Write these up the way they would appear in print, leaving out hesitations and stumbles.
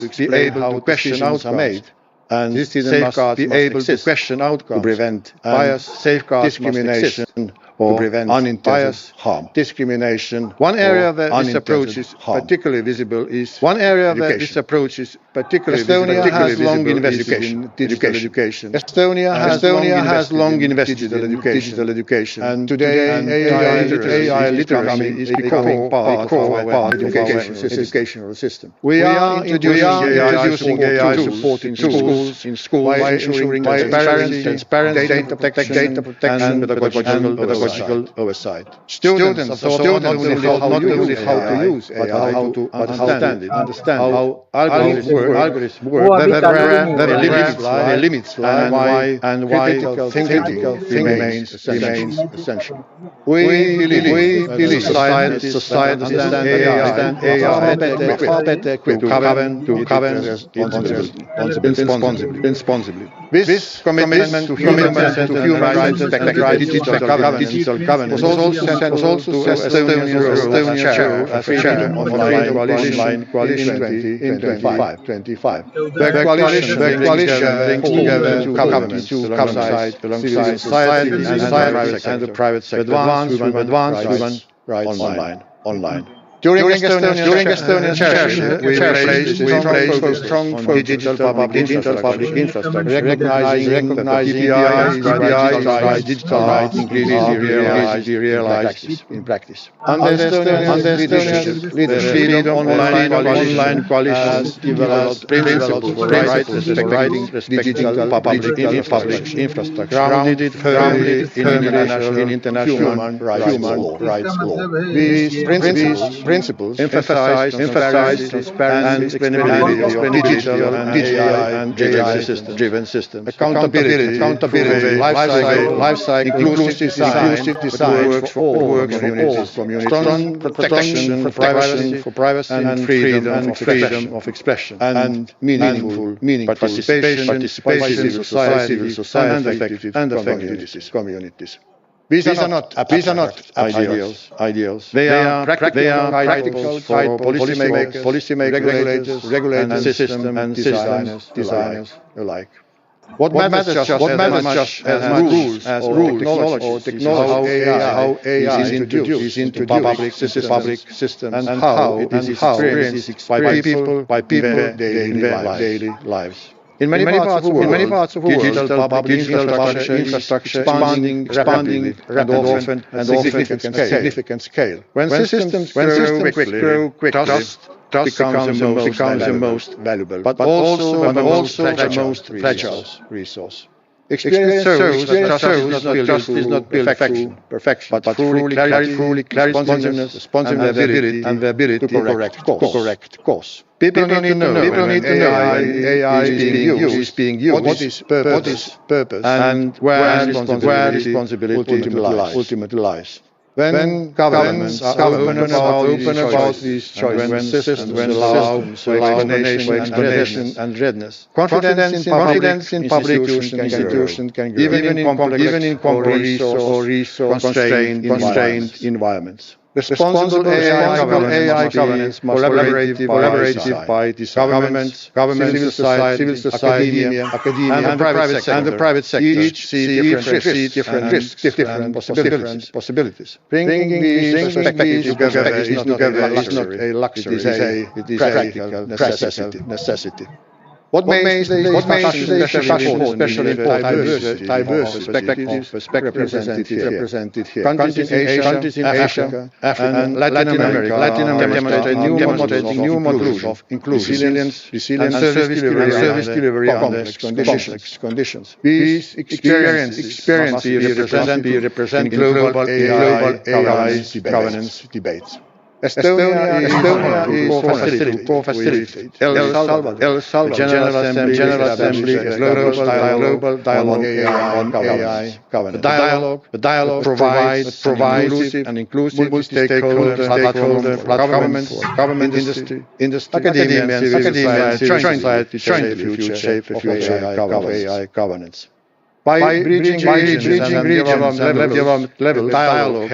be able to question outcomes, and safeguards be able to question outcomes to prevent bias, safeguards, discrimination, or prevent unintended harm. Discrimination. One area where this approach is particularly visible is Estonia has long invested in digital education. Estonia has long invested in digital education, and today AI literacy is becoming part of our educational system. We are introducing AI supporting schools in schools by ensuring transparency, data protection, and pedagogical oversight. Students are taught not only how to use AI, but how to understand how algorithms work, their limits lie, and why critical thinking remains essential. We believe society understands AI better equipped to govern responsibly. This commitment to human rights and digital governance was also Estonia's chair of Freedom Online Coalition in 2025. The coalition brings together two governments alongside civil society and the private sector to advance human rights online. During Estonian chairship, we placed a strong focus on digital public infrastructure, recognizing that KPIs, digital rights, increasingly realized in practice. Under Estonia's leadership, online coalition has developed principles for respecting digital public infrastructure, grounded firmly in international human rights law. These principles emphasize transparency, explainability of digital and AI-driven systems, accountability, lifecycle, inclusive design for all communities, strong protection for privacy and freedom of expression, and meaningful participation by civil society and effective communities. These are not ideals. They are practical for policymakers, regulators, and designers alike. What matters just as rules or technology, how AI is introduced into public systems, and how it is experienced by people in their daily lives. In many parts of the world, digital public infrastructure expanding rapidly and often at significant scale. When systems grow quickly, trust becomes the most valuable, but also the most fragile resource. Experience shows that trust is not built perfection, but truly clarity, responsibility, and the ability to correct course. People need to know when AI is being used, what is purpose, and where responsibility ultimately lies. When governments are open about these choices, when systems allow explanation and readiness, confidence in public institutions can grow, even in complex or resource-constrained environments. Responsible AI governance must collaborative by design. Government, civil society, academia, and the private sector each see different risks, different possibilities. Bringing these perspectives together is not a luxury, it is a practical necessity. What makes especially important perspectives represented here. Countries in Asia, and Latin America demonstrating new models of resilience and service delivery under complex conditions. These experiences be represented in global AI governance debates. Estonia is co-facilitating El Salvador General Assembly, global dialogue on AI governance. The dialogue provides an inclusive stakeholder platform for government, industry, academia, and civil society, trying to shape the future of AI governance. By bridging regions and level dialogue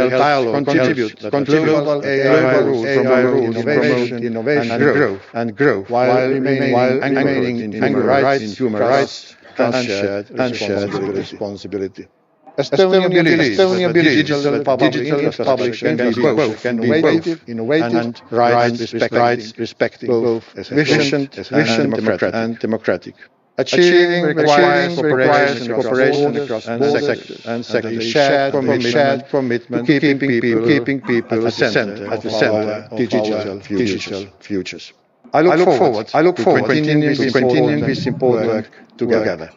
contribute global AI rules promote innovation and growth while remaining anchored in human rights and shared responsibility. Estonia believes digital public can be both innovative and rights respecting both efficient and democratic. Achieving requires cooperation across sectors and a shared commitment to keeping people at the center of digital futures. I look forward to continuing this important work together.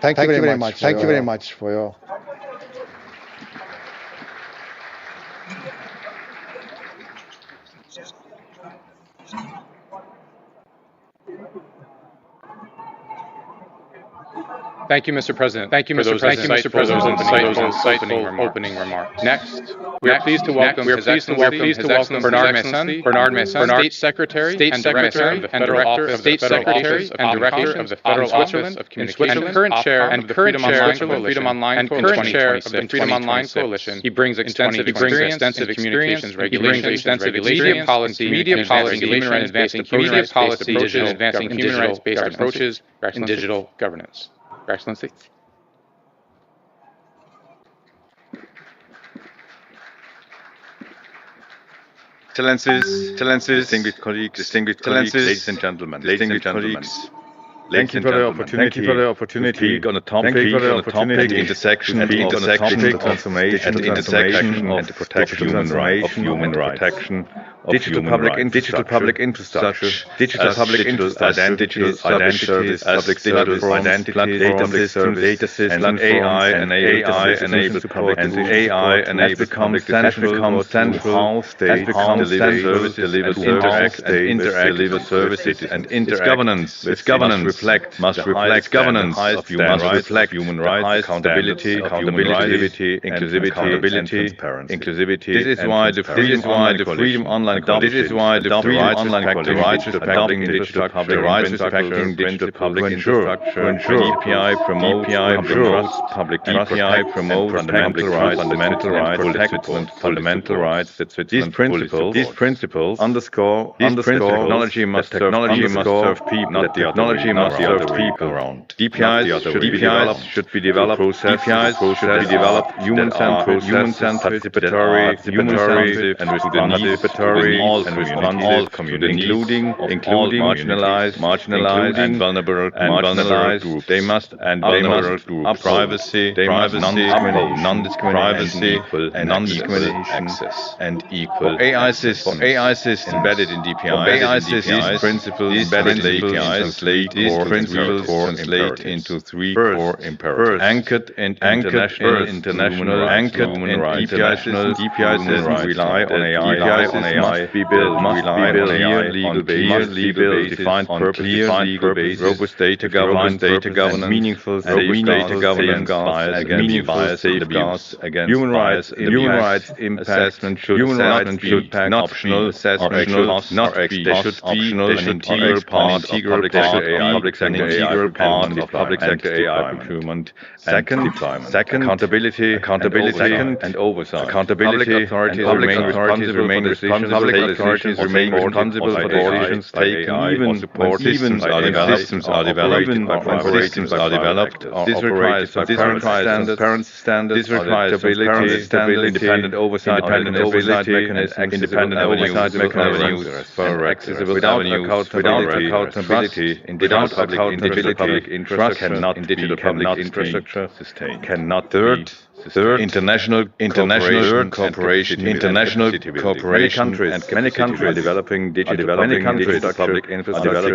Thank you very much for your. Thank you, Mr. President. Thank you, Mr. President, for those insightful opening remarks. Next, we are pleased to welcome His Excellency Bernard Messon, State Secretary and Director of the Federal Office of the Federal Switzerland of Communications, and current chair of the Freedom Online Coalition. He brings extensive experience in communications regulation, media policy, advancing human rights-based approaches, and digital governance. Your Excellency. Excellencies, distinguished colleagues, ladies and gentlemen. Thank you for the opportunity to speak on a topic at the intersection of transformation and the protection of human rights. Digital public infrastructure, digital identity, public data systems, and AI-enabled public has become central how states deliver services and interact. Its governance must reflect governance of human rights, accountability, inclusivity, inclusivity. This is why the Freedom Online Coalition adopting digital public infrastructure to ensure DPI promotes public DPI promotes fundamental rights that these principles underscore technology must serve people, around. DPIs should be developed human-centered, participatory, and all communities, including marginalized and vulnerable groups. They must privacy, non-discrimination, access, and equal. For AI systems embedded in DPIs, these principles translate into three core imperatives. Anchored in international human rights. DPI systems rely on AI. Must be built on legal basis, defined purpose, robust data governance, meaningful safeguards against abuse. Human rights assessment should not optional assessment, not optional, an integral part of public sector AI procurement. Second, accountability and oversight. Public authorities remain responsible for decisions taken even when systems are developed. This requires transparent standards, stability, independent oversight mechanisms, without accountability in digital public infrastructure sustain. Third, international cooperation. Many countries are developing digital public infrastructure,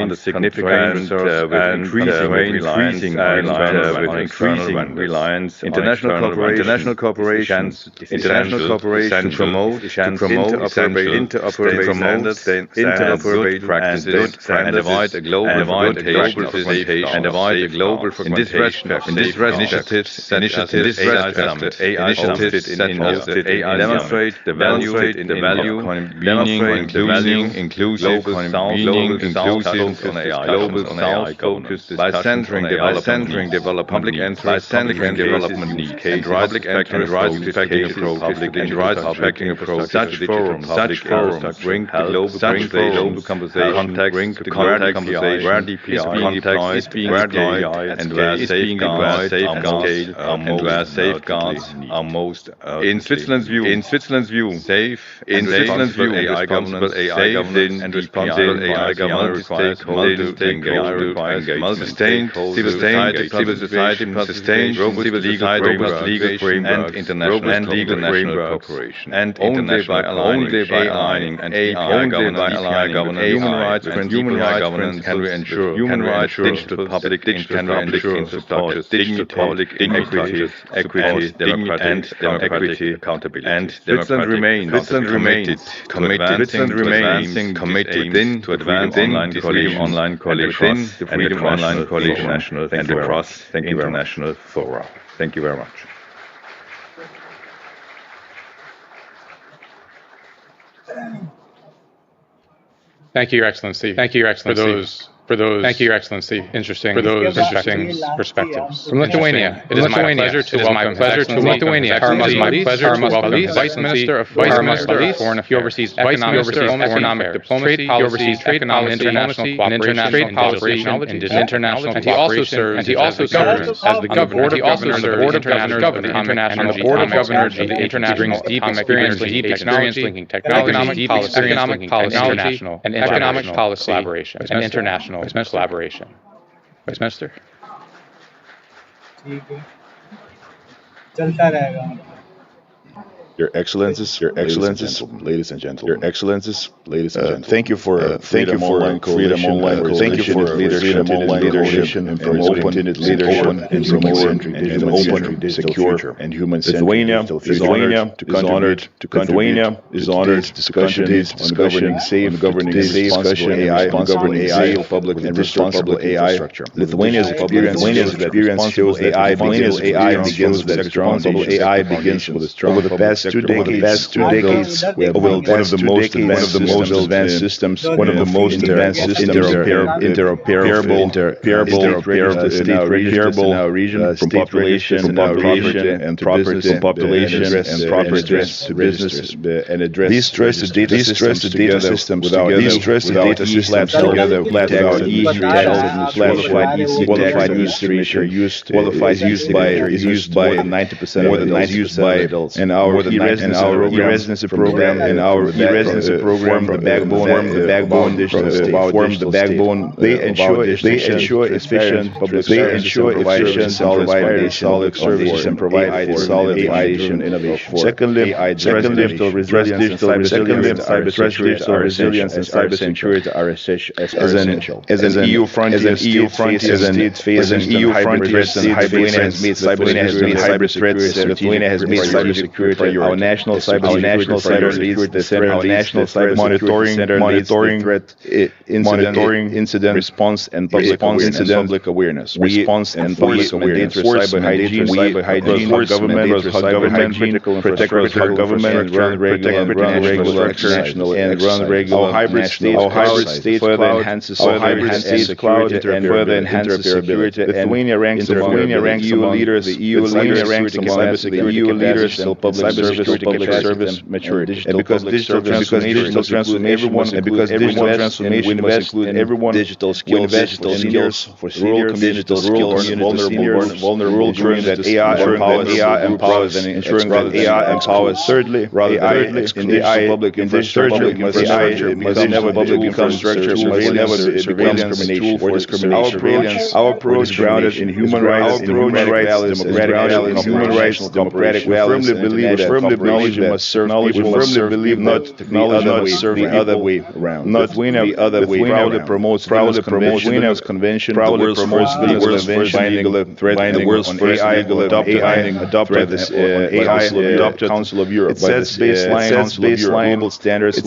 under significant increasing reliance. International cooperation promote interoperable practices and avoid a global fragmentation. In this initiatives in this summit, initiatives in AI demonstrate the value in the value, demonstrate inclusive on AI, global South focused by centering development public interest, development needs, and public respecting approach. Such forums bring the global conversation, bring the context where DPI is being deployed, and where safeguards are most in Switzerland's view, safe and responsible AI governance, and responsible AI governance requires multi-stakeholder, sustained civil society, sustained robust legal framework, and international cooperation, and only by aligning and AI governance, human rights governance can we ensure digital public infrastructure, digital public equity, democratic accountability. And Switzerland remains committed to advancing online coalition and national and across international fora. Thank you very much. Thank you, Your Excellency. Thank you, Your Excellency. Thank you, Your Excellency. Interesting perspectives. From Lithuania, it is my pleasure to welcome Lithuania. It is my pleasure to welcome the Vice Minister of Foreign Affairs, Overseas Economic Diplomacy, Overseas Economic International Cooperation, and International. And he also serves as the Governor of the International Deep Experience Linking Technology, Economic Policy, and Economic Policy Collaboration, and International collaboration. Vice Minister. Your Excellencies, ladies and gentlemen. Your Excellencies, ladies and gentlemen. Thank you for Freedom Online Coalition. Thank you for Freedom Online Coalition and for open leadership and promoting an open, secure, and human-centered Lithuania is honored to contribute on governing safe, responsible AI, public and responsible AI infrastructure. Lithuania's experience shows that AI begins with a strong public AI begins with a strong over the past 2 decades, we have built one of the most advanced systems, interoperable in our region, from population and property to business, and address these trusted data systems together with our qualified used by 90% adults, and our e-residency program the backbone. They ensure efficient solid services and provide for solid innovation. Secondly, digital resilience and cybersecurity are essential. As an EU frontier hybrid Lithuania has made cybersecurity our national cybersecurity center, monitoring incident response and public awareness. Cyber hygiene, government run regular exceptional and our hybrid state further enhances security and further enhances security. Lithuania ranks among the EU leaders. The EU leaders in public service maturity. And because digital transformation must include everyone, digital skills for seniors, vulnerable, ensuring that AI empowers and ensuring that AI empowers. Thirdly, AI public infrastructure must never become discrimination for discrimination. Our approach grounded in human rights, democratic values, firmly believe firmly acknowledge that technology will serve, believe not technology not serve the other way around. Not the other way around. Proudly promotes Vilnius Convention, proudly promotes the world's first legal threat, the world's first legal adopted this AI Council of Europe. It sets baseline global standards,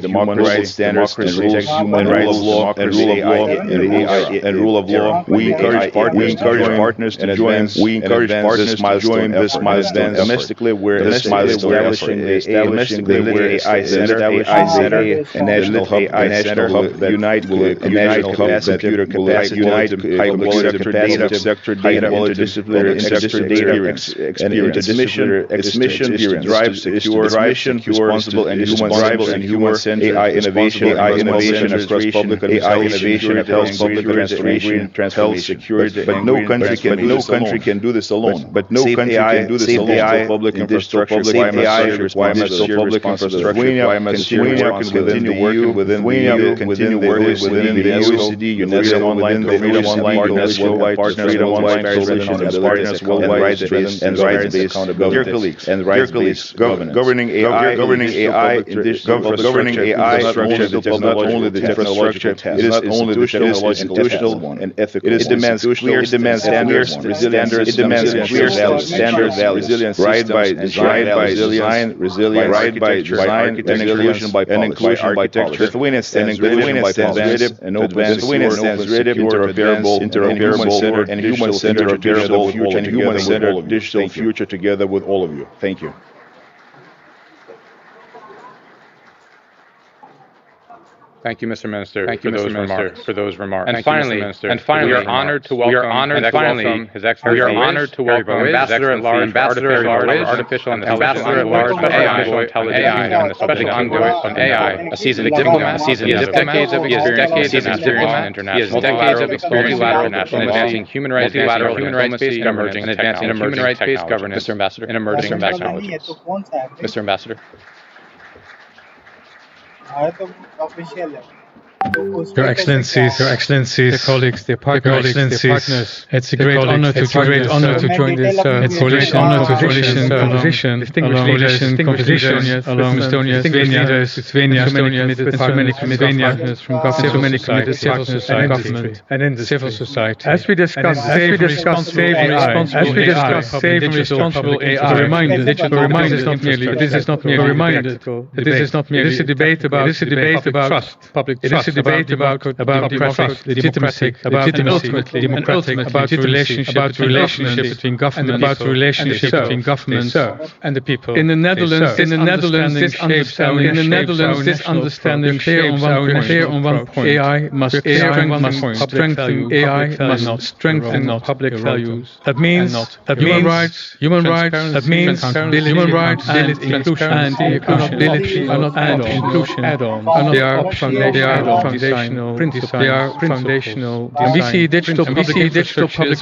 democracy standards, human rights, law, and rule of law. We encourage partners to join. We encourage partners to join this milestone domestically. We're establishing the AI Center, a national hub that unite computer capacity, high quality sector data, interdisciplinary experience, and its mission is to drive secure, responsible, and human-centered AI innovation across public administration, health, public transformation, health, security. But no country can do this alone. Public infrastructure requirements, public infrastructure requirements, continue working within the OECD, UNESCO, online, freedom online, partners worldwide, partners worldwide, and rights-based accountability. Dear colleagues, governing AI infrastructure is not only the technological task. It is institutional and ethical. It demands clear standards, resilience. It demands clear standards, resilience, right by design, and inclusion by architecture. Lithuania stands ready and open, interoperable, and human-centered digital future together with all of you. Thank you. Thank you, Mr. Minister. Thank you, Mr. Minister, for those remarks. And finally, we are honored to welcome His Excellency. We are honored to welcome Ambassador at Large for Artificial Intelligence, Ambassador at Large for AI, and the Special Envoy on AI, a seasoned diplomat. He has decades of experience in international multilateral in advancing human-rights-based governance and advancing human-rights-based governance, Mr. Ambassador, in emerging technologies. Mr. Ambassador. Your Excellencies, dear colleagues, dear partners, it's a great honor to join this coalition along Estonia, many committed partners from government and in the civil society. As we discuss safe and responsible AI, a reminder this is not a debate about trust, public trust. It is a debate about democracy, legitimacy, about the relationship between government and the people. In the Netherlands, this understanding clear on one point. AI must strengthen public values. That means human rights, inclusion are not add-ons. They are foundational principles. They are foundational. And we see digital public infrastructure. We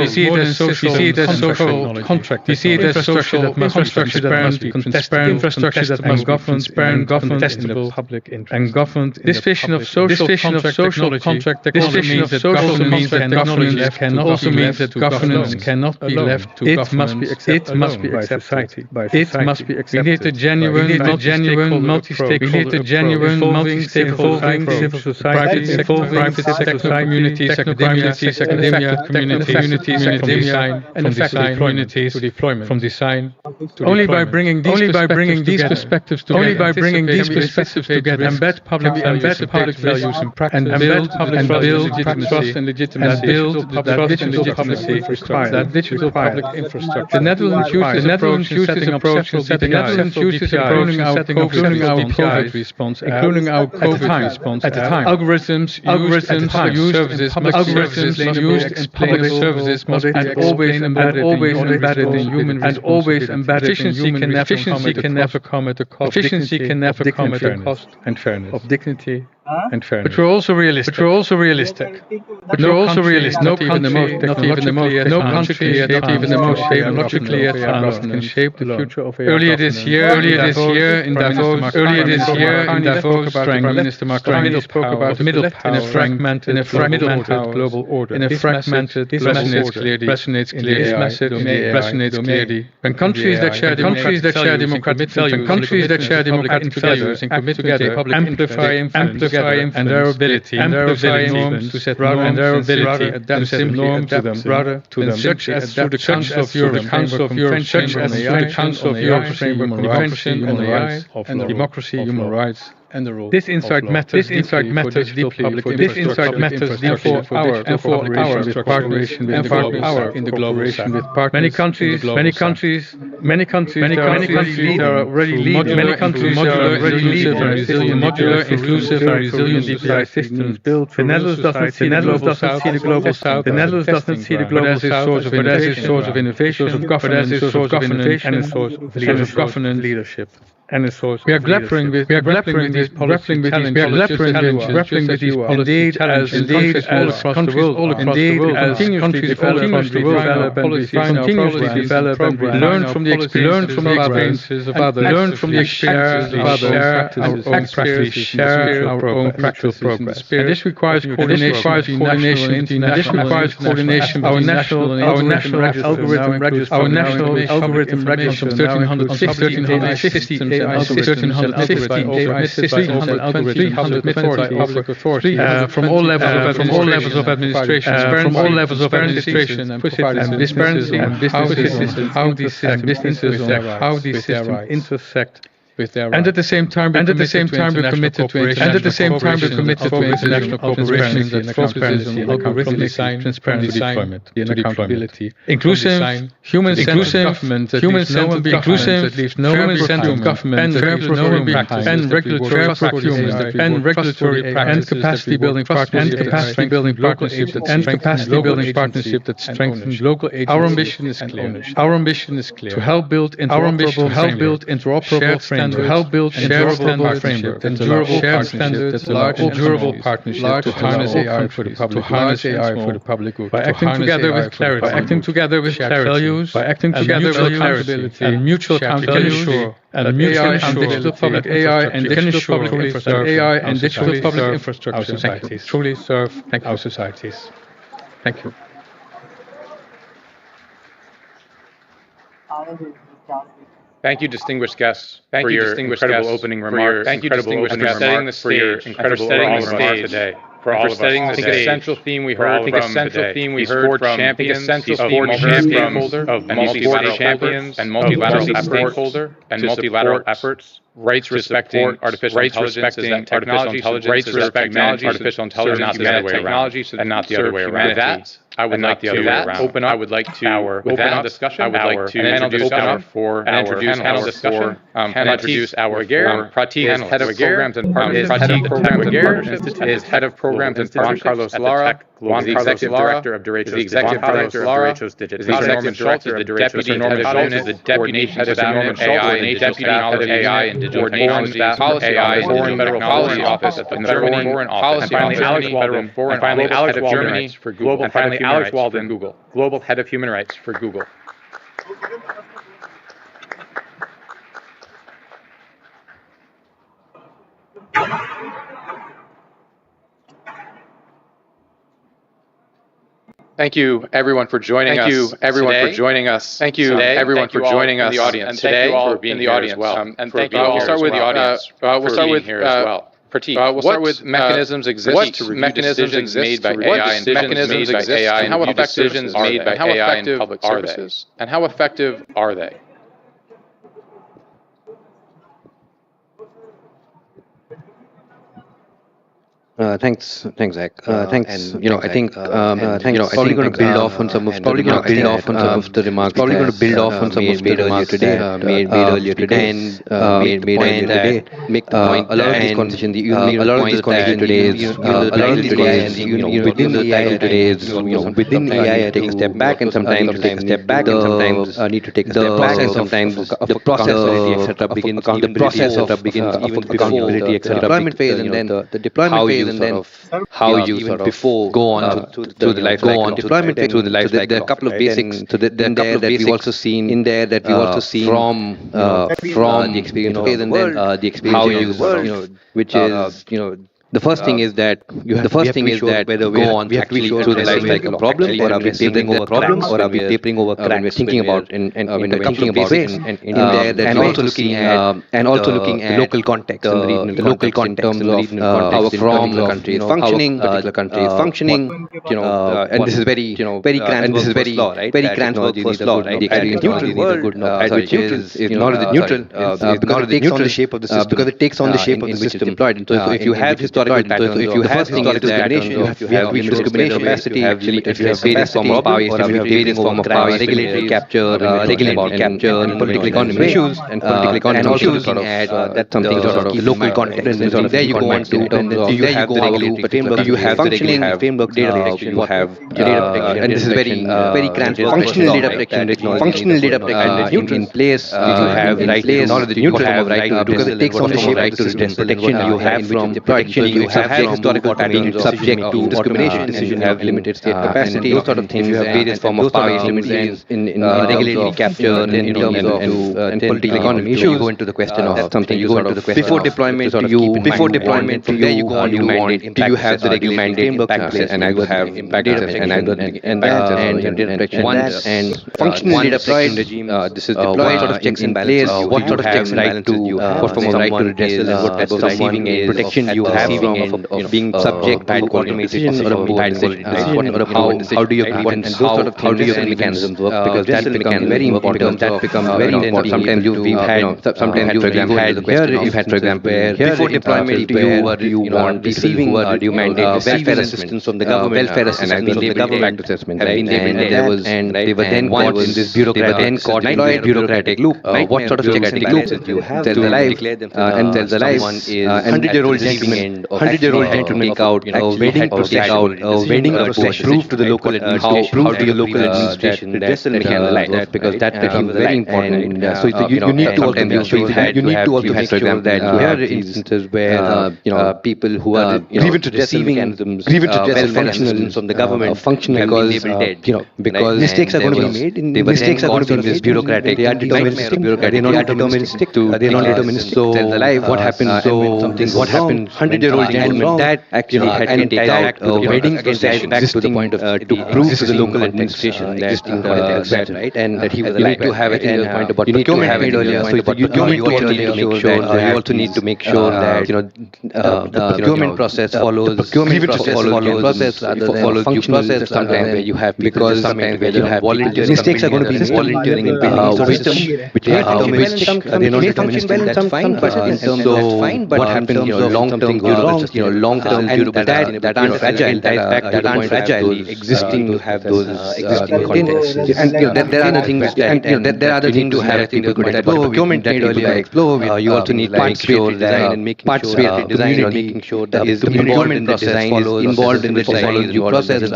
see it as social contract. We see it as social infrastructure that must be transparent, infrastructure that must be transparent, contestable, public interest. And governed. This vision of social contract technology means that governance cannot be left to government. It must be accepted by society. We need a genuine multi-stakeholder involving civil society, private sector, communities, academia, and effective deployment from design to only by bringing these perspectives together, embed public values in practice, and build trust and legitimacy, that digital public infrastructure. The Netherlands uses approach in setting up including our COVID response, including our COVID response at the time. Algorithms used in public services must be always embedded in human responsibility. Efficiency can never come at the cost and fairness of dignity and fairness. But we're also realistic. But we're also realistic. But we're also realistic. No country, not even the most technologically advanced can shape the future of AI. Earlier this year in Davos, Prime Minister Macron spoke about middle power in a fragmented global order. In a fragmented resonates clearly. When countries that share democratic values and commit together, amplify influence and their ability norms to set norms rather than set norms to them, such as through the Council of Europe framework on democracy, human rights, and the role. This insight matters deeply for therefore our cooperation with partners with partners. Many countries are already leading modular, inclusive, and resilient DPI systems built. The Netherlands doesn't see the global south. The Netherlands doesn't see the global south as a source of innovation, but as a source of governance and a source of leadership. And a source. We are grappling with these policy challenges, indeed as countries all across the world continuously develop and learn from the experiences of others, share our own practices progress. And this requires coordination between national our national algorithm register, from 1360 AI systems and from all levels of administration, and businesses, how these systems intersect. And at the same time, we're committed to international cooperation that focuses on algorithm design, transparency, deployment, and accountability. Inclusive, human-centered government that leaves no one behind, and regulatory practices, and capacity building partnerships that strengthen local agencies. Our ambition is clear. To help build interoperable frameworks. To help build shared standard framework and durable partnerships to harness AI for the public good. By acting together with clarity, shared values, and mutual accountability, and digital public infrastructure truly serve our societies. Thank you. Thank you, distinguished guests, for your incredible opening remarks. Thank you, distinguished guests, for setting the stage today. For all of us, I think a central theme we heard from champions of multilateral champions and multilateral efforts, rights respecting artificial intelligence, artificial intelligence, and not the other way around. With that, I would like to open up panel discussion. I would like to introduce our panel discussion and introduce our Pratik is head of programs and partnerships. Is head of programs and Juan Carlos Lara, the executive director of DERECHO's Digital. The executive director of DERECHO's the deputy head of AI and digital technology policy office, federal policy office in Germany, and finally Alex Walden, head of Germany for Google, and finally Alex Walden, global head of human rights for Google. Thank you, everyone, for joining us. Thank you, everyone, for joining us in the audience today, for being in the audience. And thank you all. We'll start with the audience. We'll start with here as well. We'll start with mechanisms exist to review decisions made by AI and how effective made by AI in public services, and how effective are they? Thanks, Zach. Thanks. I think probably going to build off on some of the remarks. Probably going to build off on some of the remarks today, made earlier today, and made earlier today. Make the point. A lot of this conversation, a lot of this conversation today is within the title today is within AI, take a step back, and sometimes to take a step back, and sometimes need to take a step back, and sometimes the process, etc. begins. The process of accountability, etc. Deployment phase, and then the deployment phase. And then how you sort of before go on through the life cycle deployment through the life cycle. There are a couple of basics. So there are a couple of basics we've also seen in there that we've also seen from the experience phase, and then the experience how you which is the first thing is that whether we go on actually through the life cycle of problem, or are we papering over problems, or are we papering over cracks? We're thinking about and thinking about it, and also looking at local context, the local context in terms of how a particular country is functioning, and this is very Kranzberg's law, right? Very Kranzberg's first law, right? The experience neutral world, which is not as neutral because it takes on the shape of the system, in which it's deployed. So if you have historical patterns, so if you have historical discrimination, you have weak discrimination capacity, you have various form of power, you have various form of power, regulatory capture, and political economy issues, and also looking at that's something sort of local context. And there you go on to do you have the regulatory framework, do you have functioning framework data protection, you have and this is very Kranzberg functional data protection in place, you have right knowledge, you have right because it takes on the shape of the protection you have from protection, you have historical patterns subject to discrimination, and you have limited state capacity, those sort of things. You have various form of power limitations in regulatory capture, in terms of political economy issues. You go into the question of something. You go into the question before deployment. From there you go on to mandate. Do you have the regulatory framework in place? And I will have impact and I will and data protection once and functional data protection regime. This is deployed. Sort of checks in place. What sort of checks and balances you have? What form of right to redressal and what type of receiving protection you have of being subject to automated decisions or of bad quality decisions. How do your grievance, how do your mechanisms work? Because that becomes very important. Sometimes you've had, you've had, for example, before deployment, do you want receiving, do you mandate welfare assistance from the government, welfare assistance from the government assessment, right? And they were then caught in this bureaucratic loop. What sort of checks and balances do you have to declare them and tell the life? 100-year-old gentleman take out wedding process, prove to the local administration that they can lie, that because that becomes very important. So you need to also make sure that you have instances where people who are receiving welfare assistance from the government functional because mistakes are going to be made. Mistakes are going to be in this bureaucratic. They are deterministic. They're not deterministic. So what happens? What happened? 100-year-old gentleman that actually had been taken out wedding process back to the point of to prove to the local administration that that right, and that he was alive. You need to have it in the point about procurement made earlier. So you also need to make sure that the procurement process follows due process rather than functional process. Sometimes where you have because sometimes where you have volunteers. Mistakes are going to be volunteering in system which may function well in some fine, but in terms of what happens long-term long-term durable that aren't fragile, that aren't fragile, existing to have those existing contexts. And there are other things there are other things to have people could explore. Procurement made earlier explore. You also need to make sure that participatory design, making sure that the procurement process follows involved in the design due process, is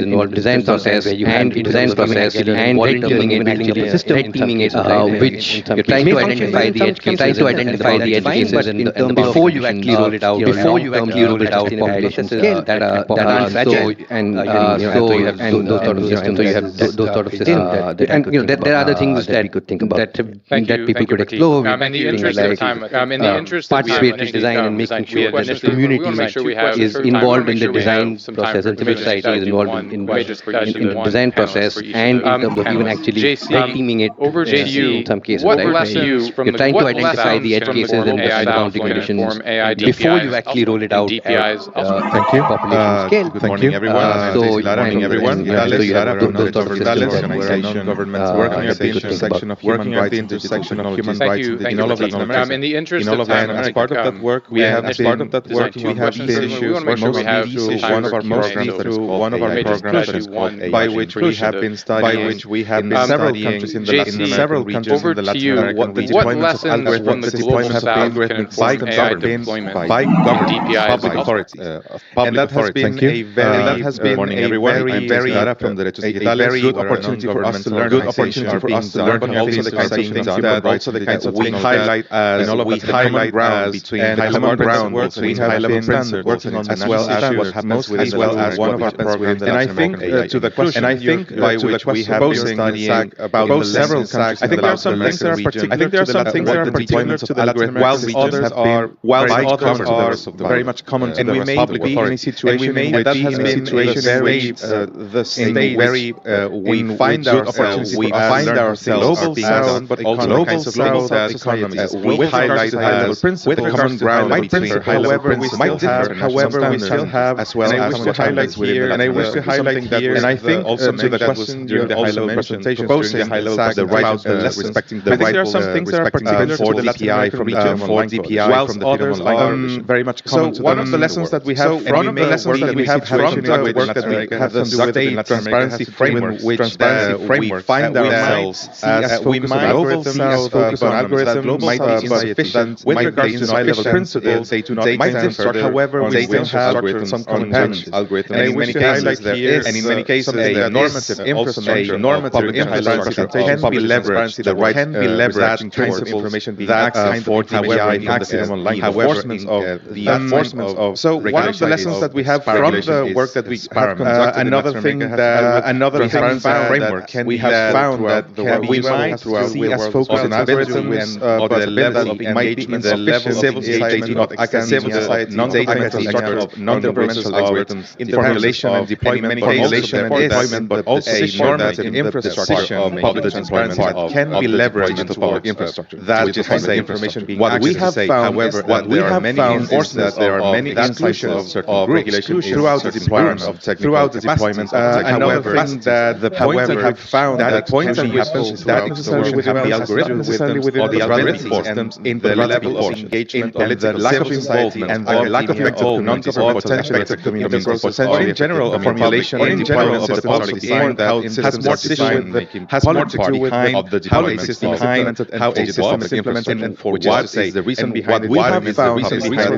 involved design process and design process and red teaming it, system teaming it, which you're trying to identify the edge cases, but before you actually roll it out, for population scale that are fragile, and so you have those sort of systems. So you have those sort of systems, and there are other things that we could think about that people could explore. In the interest of time, in the interest of participatory design and making sure that the community is involved in the design process, and civil society is involved in the design process, and in terms of even actually teaming it in some cases. You're trying to identify the edge cases and the boundary conditions before you actually quickly roll it out DPIs at elsewhere. Thank you. population scale. Good morning, everyone. So Lara, and everyone. you have those sort of systems that non-government working at the intersection of human rights and digital technologies. Thank you. Thank you. In the interest of time, as part of that work, we have been one of our programs that is called by which we have been studying several countries in the Latin American region what lessons from the global south can inform AI deployment by government, public authorities. And that has been a very good opportunity for us to learn, but also the kinds of we highlight as common ground between high-level principles working on as well as what happens as well as one of our programs. And I think to the question, by which we have been studying about several countries. I think there are some things that are particular to the Latin American region, while others are very much common to the public authority situation. And that has been the state where we find ourselves global south, but also the kinds of global south economies. We highlight as with the common ground between however we still have as well as common highlights here. And I wish to highlight here, and I think also to the question during the high-level presentation, proposing the right respecting the right. There are some things that are particular for the DPI from the others are very much common to them. One of the lessons that we have from the lessons that we have from the work that we have conducted in the transparency framework, which we find ourselves as we might focus on algorithms might be insufficient with regards to high-level principles. They do not stand further. However, we still have some conventions. And in many cases there is, and in many cases a normative infrastructure can be leveraged. The right can be leveraged towards information being accessed for DPI access online. Enforcement of so one of the lessons that we have from the work that we have conducted another framework can we have found that we might see as focused on algorithms, but the level of engagement, the level of civil society, non-governmental algorithms in the formulation and deployment, but also a normative infrastructure of public deployment can be leveraged into public infrastructure. That is to say, information being what we have found, however, what we have found is that there are many exclusions of certain regulations throughout the deployment of technical however, the point we have found that the point that happens that necessarily with the algorithm or the algorithmic systems in the level of engagement and the lack of involvement and the lack of effective non-potential community process or in general a formulation and deployment of the policy design that has more to do with how a system is implemented and how a system is implemented and for what is the reason behind it. We have found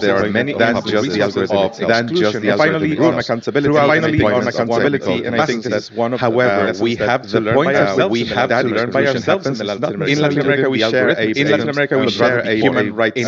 there are many than just the algorithm. Finally, on accountability, and I think that's one of however, we have to learn by ourselves. We have to learn by ourselves. In Latin America, we share a human rights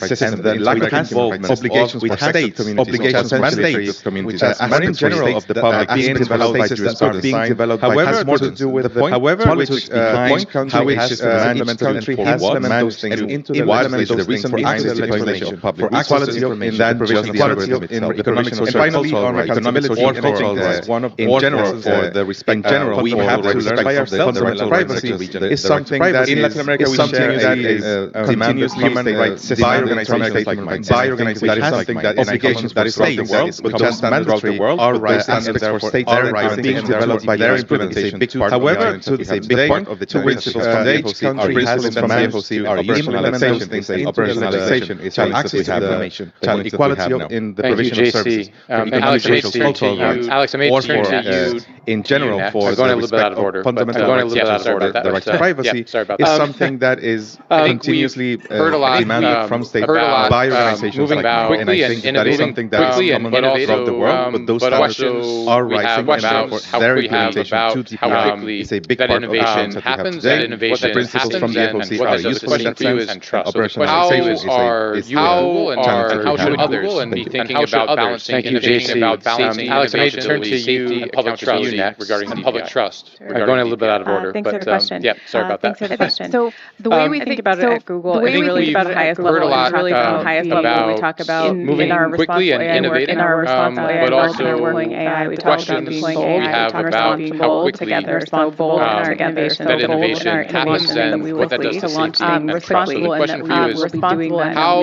system, and the lack of involvement, obligations for states, obligations for mandates, which as in general of the public being developed systems are being developed by has more to do with the politics behind how each fundamental country has those things into the element of the reason behind the legislation for equality in that just the algorithm itself. Economic, social, and finally on accountability, and I think one of in general for the respect. In general, we have to learn by ourselves. Fundamental privacy is something that in Latin America we share that is continuously human rights by organizations that is something that obligations that is throughout the world, but just mandatory are rights aspects for states are being developed by their implementation. However, to the big point of the principles from the each country has from the FOC are operationalization. Operationalization is access to information, equality in the provision of services. Alex, I made turn to you in general for going a little bit out of order. Fundamental rights, the right to privacy is something that is continuously demanded from states by organizations like mine. And I think that is something that is common throughout the world, but those questions are rising about their implementation to DPI. It's a big part of the challenge that we have today. What the principles from the FOC are useful in that sense. Operationalization how should others be thinking about balancing innovation, about balancing Alex, I made turn to you public trust regarding public trust. We're going a little bit out of order. Thanks for the question. Yeah, sorry about that. Thanks for the question. So the way we think about it at Google, the way we think about it at the highest level is really from the highest level. We talk about moving quickly and innovating, but also deploying AI. We talk about deploying AI. We talk about bold together, so bold in our innovation, that innovation happens, and what that does to launch things quickly. The question for you is, how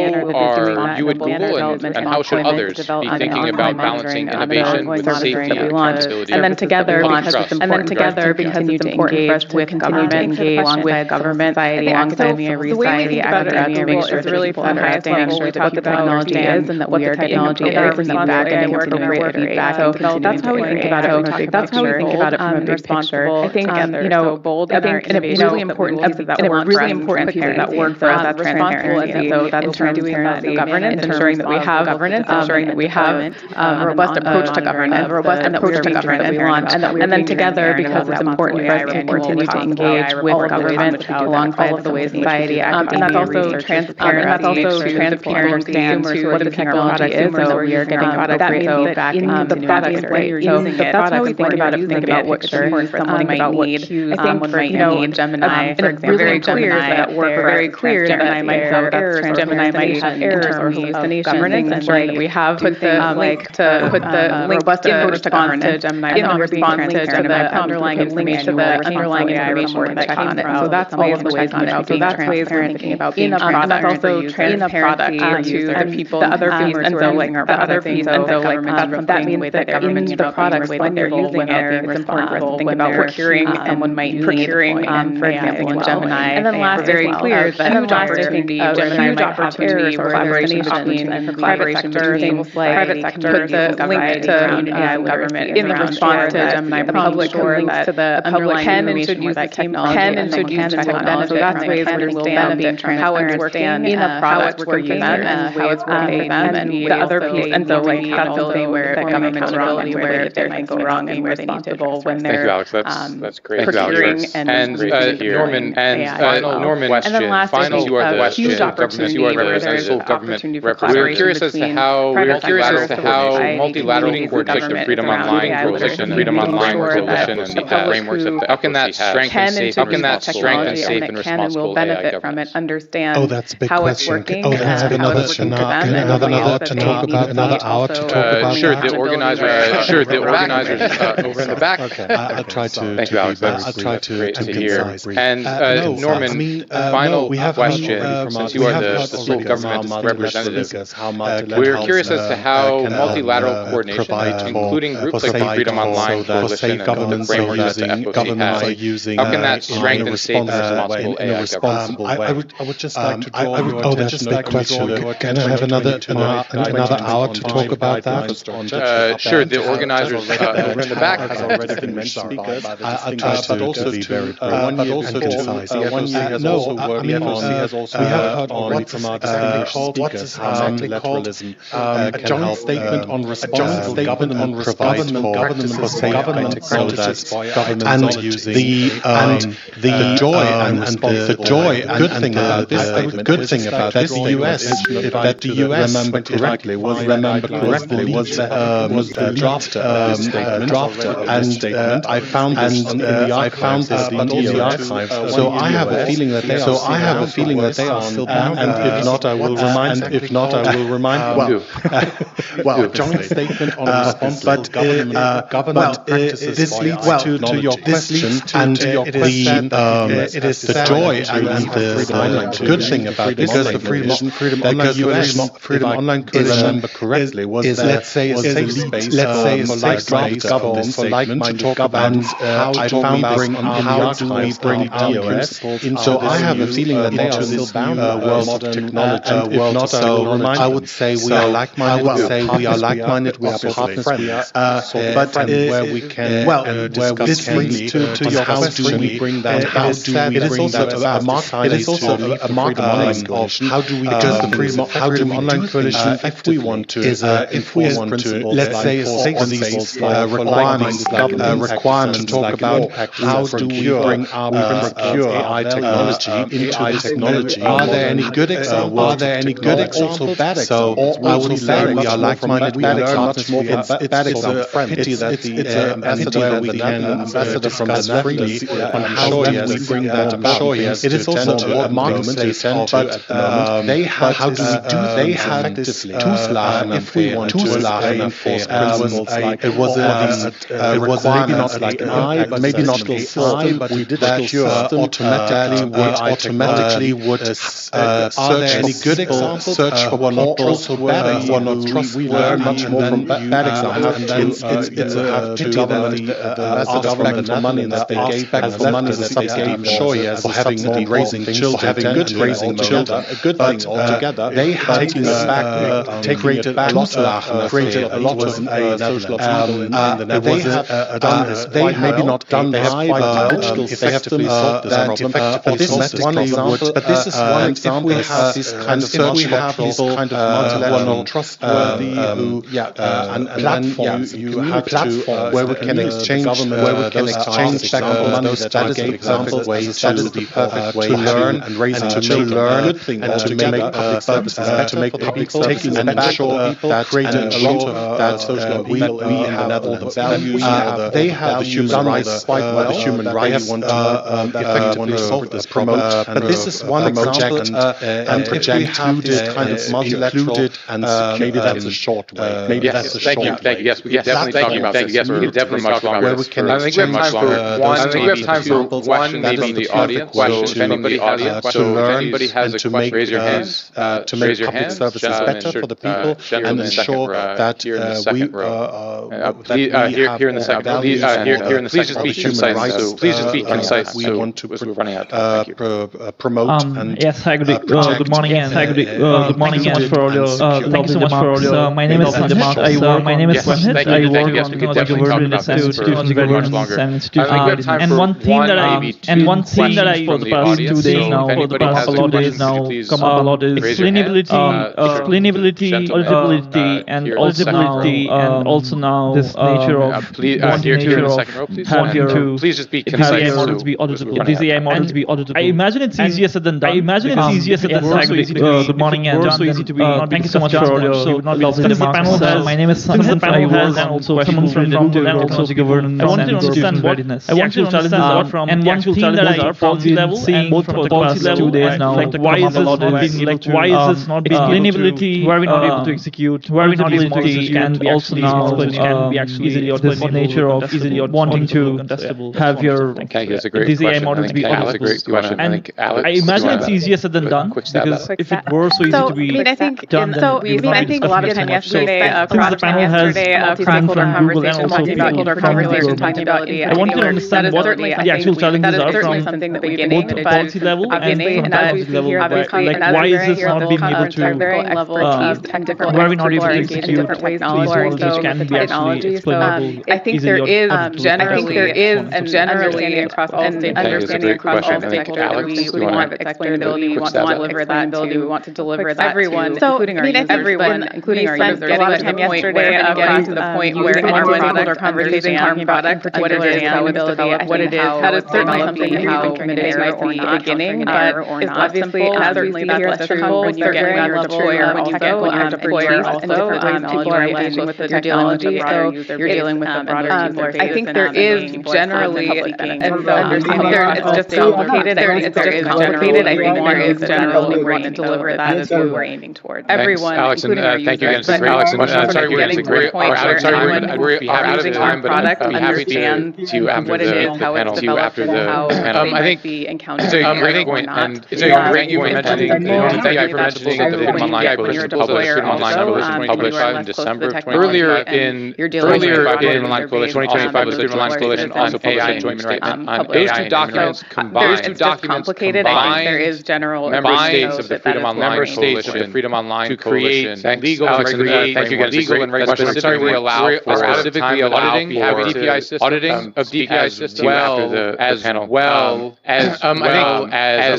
are you at Google, and how should others be thinking about balancing innovation with safety, accountability, and then together, because it's important for us to continue to engage with government, society, academia, society, academia, make sure it's really fun, make sure what the technology is and that what the technology is, and feedback and appropriate feedback. So that's how we think about it. That's how we think about it from a big picture. I think bold. I think a really important piece of that work for us. That's transparency. So that's transparency, governance, ensuring that we have a robust approach to governance, that we launch, and then together, because it's important for us to continue to engage with government alongside of the ways society, academia, and that's also transparency to what the technology is, so we are getting appropriate feedback in the product when you're using it. That's how we think about it. Think about what someone might need. I think for Gemini, for example, very clear that Gemini might have errors. Gemini might have errors or hallucinations. Governance, ensuring that we have put the link robust approach to governance in response to the underlying information that check on it. So that's all of the ways being transparent, thinking about being transparent. That's also transparency to the people, the other consumers who are using our other things, and so that means that in the products when they're using it, it's important for us to think about procuring someone might need, for example, in Gemini. And then last, very clear that huge opportunity Gemini might have errors or collaboration between private sectors, private sector, the link to community government in the response to Gemini, the public links to the underlying information where that technology and technology. So that's ways where we'll benefit from how it's working in a product for users and how it's working for them, and the other piece. And so that's also where the government ability where if things go wrong and where they need to go when they're that's great. procuring and Norman question. Final, you are the huge opportunity where there's opportunity for collaboration. We're curious as to how multilateral coordination, the Freedom Online Coalition, and the frameworks of how can that strengthen safe and responsible AI benefit from it, governance? understand that's a big how question. it's working, Can I have another hour to talk about Sure, the organizers over in the back. Okay, I'll try to. Thank you, Alex. That's great to hear. And Norman, final question, since you are the sole government representative, we're curious as to how multilateral coordination, including groups like the Freedom Online Coalition and the framework that the FOC has, how can that strengthen safe and responsible AI governance? I would just like to draw your attention to that question. Can I have another hour to talk about that? Sure, the organizers over in the back has already been mentioned. I'll try to be very concise. We have heard already from our distinguished speakers how multilateralism can help statement on responsible government provides for government practices and the joy and the good thing about this statement, good thing about this, that the US remember correctly was the drafter, and I found this in the archives. So I have a feeling that they are still bound, and if not, I will remind you. Well, joint statement on responsible government practices. This leads to your question, and it is the joy and the good thing about this, because the Freedom Online Coalition, remember correctly, was let's say a safe space for like-minded governments. How do we bring DOS? So I have a feeling that they are still bound by modern technology. If not, I would say we are like-minded. We are partners. But where we can discuss freely. To your question, how do we bring that about? It is also a marketplace of how do we because the Freedom Online Coalition, if we want to, let's say, safe requirements talk about how do we bring our AI technology into this technology. Are there any good examples? Also bad examples? So I would say we are like-minded. We learn much more from bad examples. Pity that the ambassador we can discuss freely on how we bring that about. It is also a marketplace, but they have how do we do that? They have toeslagen, if we want to enforce principles. It was maybe not like AI, but maybe not AI, but we did that automatically would. Are there any good people search for portals who are not trustworthy. We learn much more from bad examples. And then it's to government ask government for money that they gave back for money that they gave Shoy as for having more raising children, having good raising children, a good thing altogether. They had taken it back, created a lot of social evil in the Netherlands. They have maybe not done. They have quite digital effectively solved this problem. This is one example. But this is one example. We have this kind of search for people who are not trustworthy, who and platforms. You have platforms where we can exchange, back money that is the example where you that is the perfect way to learn and raise children, and to make public services better, to make public services better, that created a lot of that social evil in the Netherlands. They have human rights quite well. The human rights want to effectively solve this problem. But this is one example, and if we have this kind of multilateral, and maybe that's a short way. Maybe that's a short way. Thank you. Yes, we can definitely talk about this. Yes, we can definitely talk about where we can exchange much longer. I think we have time for one maybe the audience question. If anybody has a question, anybody has a question, raise your hands. To make public services better for the people and ensure that we here in the second. Here in the second. Please just be concise. Please just be concise. We want to we're running out. promote and yes, hi, good morning and good morning and for all your thank you so much for all your. My name is Sandemak. My name is Sandemak. I work on the government institution, and one theme that I for the past 2 days now, for the past couple of days now, come up a lot is explainability, auditability, and also now this nature of having to please just be concise. model to be auditable. This AI model to be auditable. I imagine it's easier said than done. Good morning and so easy to be. Thank you so much for all your. Since the panel says, my name is Sandeep. I was and also someone from technology governance. I want to understand what I want to understand out from and one theme that I policy level and both from the past 2 days now. Why is this not being able to? Why is this not being explainability? Why are we not able to execute? Why are we not able to execute? And also now can be actually easily this nature of easily wanting to have your this AI model to be auditable. And I imagine it's easier said than done because if it were so easy to be done, I think a lot of time yesterday, since the panel has friends from Google and also people from Google, I want to understand what the actual challenges are from both the policy level and from technology level. Like why is this not being able to? Why are we not able to execute these models which can be actually explainable? I think there is generally across all stakeholders, understanding across all stakeholders, we want explainability, we want to deliver that everyone, including our users, including our users. A lot of time yesterday getting to the point where everyone stakeholder conversation on product, what it is, how it's developed, what it is, that is certainly something that you think it might be a beginning, but is obviously certainly that's true when you get when you're a deployer also, and deployer also, people are engaging with the technology, so you're dealing with the broader user. I think there is generally, and so it's just complicated. It's just complicated. I think there is generally way to deliver that is what we're aiming towards. Everyone, Alex, and thank you again. Alex, sorry, we're getting to the point where we're out of time, but I'd be happy to after the panel. I think it's a great point, and it's a great point mentioning the DI principles that the Freedom Online Coalition published in December. Earlier in 2025 was the Freedom Online Coalition also published a joint statement on those two documents combined. Complicated. I think there is general member states of the Freedom Online to create legal and regulatory specifically allow for specifically auditing of DPI systems as well as